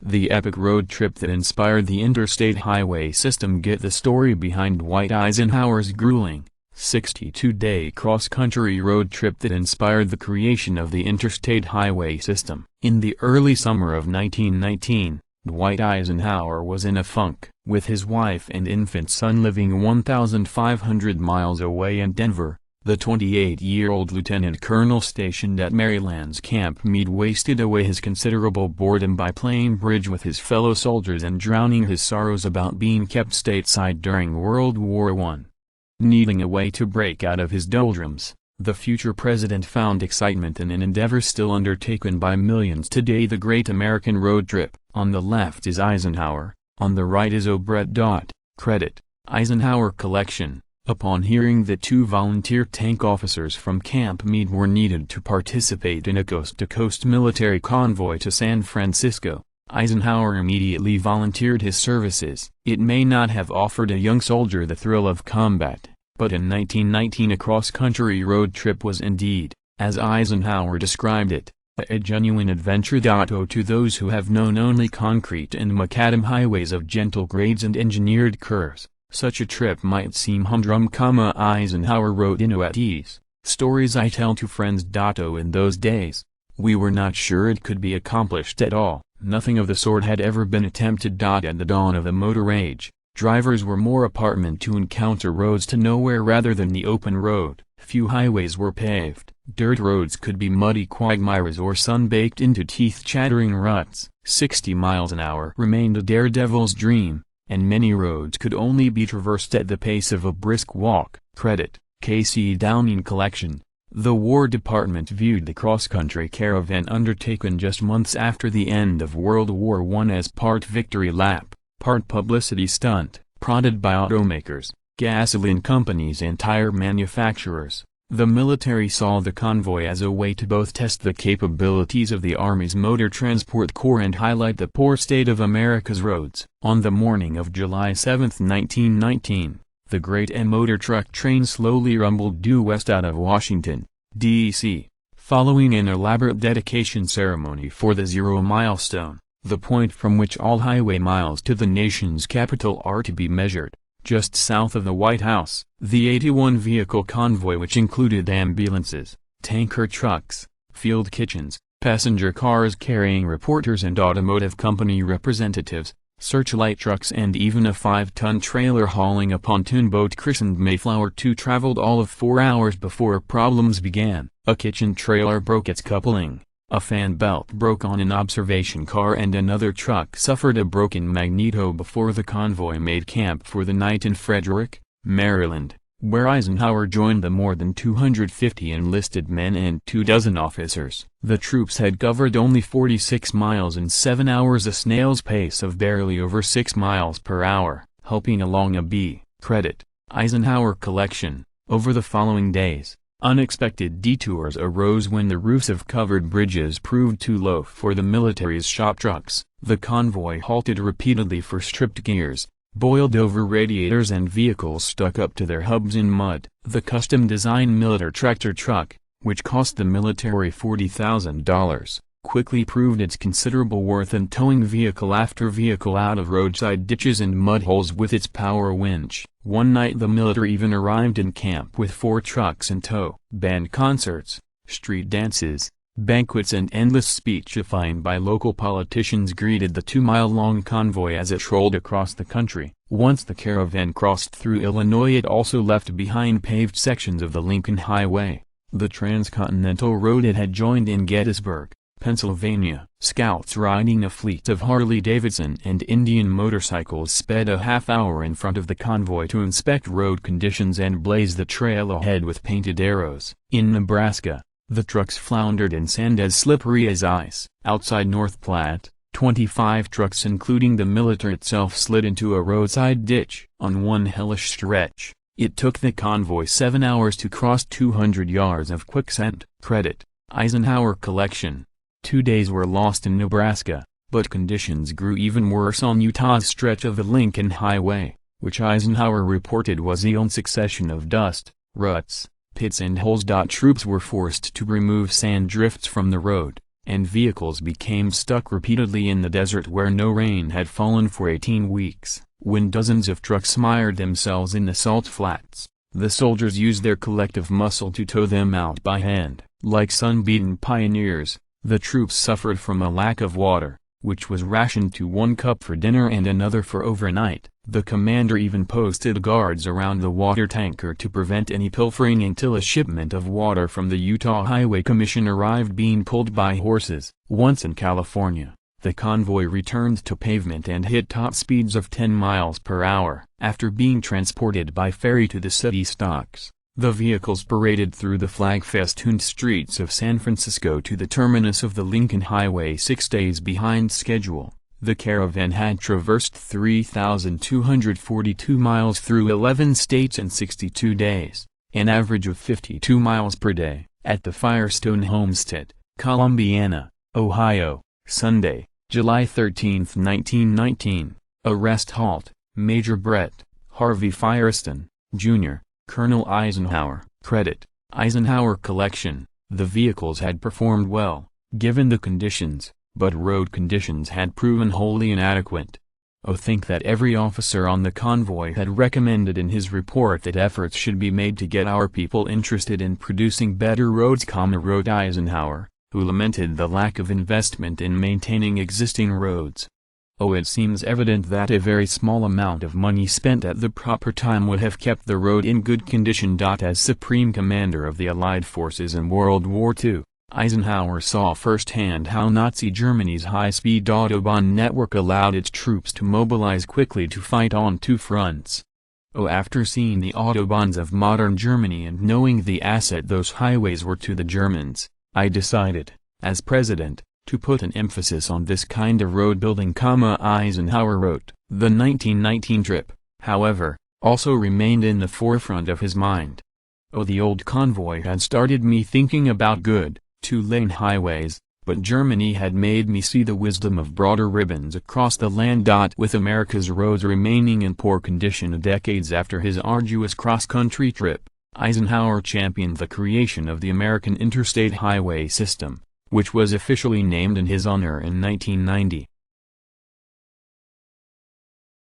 The epic road trip that inspired the interstate highway system. Get the story behind Dwight Eisenhower's grueling, 62-day cross-country road trip that inspired the creation of the interstate highway system. In the early summer of 1919, Dwight Eisenhower was in a funk. With his wife and infant son living 1,500 miles away in Denver, the 28-year-old lieutenant colonel stationed at Maryland's Camp Meade wasted away his considerable boredom by playing bridge with his fellow soldiers and drowning his sorrows about being kept stateside during World War I. Needing a way to break out of his doldrums, the future president found excitement in an endeavor still undertaken by millions today: the Great American Road Trip. On the left is Eisenhower, on the right is Obret. Credit: Eisenhower Collection. Upon hearing that 2 volunteer tank officers from Camp Meade were needed to participate in a coast-to-coast military convoy to San Francisco, Eisenhower immediately volunteered his services. It may not have offered a young soldier the thrill of combat, but in 1919 a cross-country road trip was indeed, as Eisenhower described it, a genuine adventure. To those who have known only concrete and macadam highways of gentle grades and engineered curves, such a trip might seem humdrum. Eisenhower wrote in At Ease, "Stories I tell to friends. In those days, we were not sure it could be accomplished at all. Nothing of the sort had ever been attempted. At the dawn of the motor age, drivers were more apartment to encounter roads to nowhere rather than the open road. Few highways were paved. Dirt roads could be muddy quagmires or sun-baked into teeth-chattering ruts. 60 miles an hour remained a daredevil's dream, and many roads could only be traversed at the pace of a brisk walk." Credit: K.C. Downing Collection. The War Department viewed the cross-country caravan undertaken just months after the end of World War I as part victory lap, part publicity stunt, prodded by automakers, gasoline companies and tire manufacturers. The military saw the convoy as a way to both test the capabilities of the Army's Motor Transport Corps and highlight the poor state of America's roads. On the morning of July 7, 1919, the great motor truck train slowly rumbled due west out of Washington, D.C., following an elaborate dedication ceremony for the Zero Milestone, the point from which all highway miles to the nation's capital are to be measured. Just south of the White House, the 81-vehicle convoy, which included ambulances, tanker trucks, field kitchens, passenger cars carrying reporters and automotive company representatives, searchlight trucks and even a 5-ton trailer hauling a pontoon boat christened Mayflower 2 traveled all of 4 hours before problems began. A kitchen trailer broke its coupling, a fan belt broke on an observation car, and another truck suffered a broken magneto before the convoy made camp for the night in Frederick, Maryland, where Eisenhower joined the more than 250 enlisted men and 24 officers. The troops had covered only 46 miles in 7 hours, a snail's pace of barely over 6 miles per hour, helping along a B. Credit: Eisenhower Collection. Over the following days, unexpected detours arose when the roofs of covered bridges proved too low for the military's shop trucks. The convoy halted repeatedly for stripped gears, boiled-over radiators and vehicles stuck up to their hubs in mud. The custom-designed Militer tractor truck, which cost the military $40,000, quickly proved its considerable worth in towing vehicle after vehicle out of roadside ditches and mud holes with its power winch. One night the military even arrived in camp with 4 trucks in tow. Band concerts, street dances, banquets and endless speechifying by local politicians greeted the 2-mile-long convoy as it rolled across the country. Once the caravan crossed through Illinois, it also left behind paved sections of the Lincoln Highway, the transcontinental road it had joined in Gettysburg, Pennsylvania. Scouts riding a fleet of Harley-Davidson and Indian motorcycles sped a half-hour in front of the convoy to inspect road conditions and blaze the trail ahead with painted arrows. In Nebraska, the trucks floundered in sand as slippery as ice. Outside North Platte, 25 trucks including the Militer itself slid into a roadside ditch. On one hellish stretch, it took the convoy 7 hours to cross 200 yards of quicksand. Credit: Eisenhower Collection. 2 days were lost in Nebraska, but conditions grew even worse on Utah's stretch of the Lincoln Highway, which Eisenhower reported was a succession of dust, ruts, pits and holes. Troops were forced to remove sand drifts from the road, and vehicles became stuck repeatedly in the desert where no rain had fallen for 18 weeks. When dozens of trucks mired themselves in the salt flats, the soldiers used their collective muscle to tow them out by hand. Like sun-beaten pioneers, the troops suffered from a lack of water, which was rationed to 1 cup for dinner and another for overnight. The commander even posted guards around the water tanker to prevent any pilfering until a shipment of water from the Utah Highway Commission arrived being pulled by horses. Once in California, the convoy returned to pavement and hit top speeds of 10 miles per hour. After being transported by ferry to the city stocks, the vehicles paraded through the flag-festooned streets of San Francisco to the terminus of the Lincoln Highway 6 days behind schedule. The caravan had traversed 3,242 miles through 11 states in 62 days, an average of 52 miles per day. At the Firestone Homestead, Columbiana, Ohio, Sunday, July 13, 1919. Arrest halt, Major Brett Harvey Firestone, Jr., Colonel Eisenhower. Credit, Eisenhower Collection. The vehicles had performed well, given the conditions, but road conditions had proven wholly inadequate. Think that every officer on the convoy had recommended in his report that efforts should be made to get our people interested in producing better roads, wrote Eisenhower, who lamented the lack of investment in maintaining existing roads. It seems evident that a very small amount of money spent at the proper time would have kept the road in good condition. As Supreme Commander of the Allied forces in World War II, Eisenhower saw firsthand how Nazi Germany's high-speed Autobahn network allowed its troops to mobilize quickly to fight on 2 fronts. After seeing the Autobahns of modern Germany and knowing the asset those highways were to the Germans, I decided, as president, to put an emphasis on this kind of road building, Eisenhower wrote. The 1919 trip, however, also remained in the forefront of his mind. The old convoy had started me thinking about good, 2-lane highways, but Germany had made me see the wisdom of broader ribbons across the land. With America's roads remaining in poor condition decades after his arduous cross-country trip, Eisenhower championed the creation of the American Interstate Highway System, which was officially named in his honor in 1990.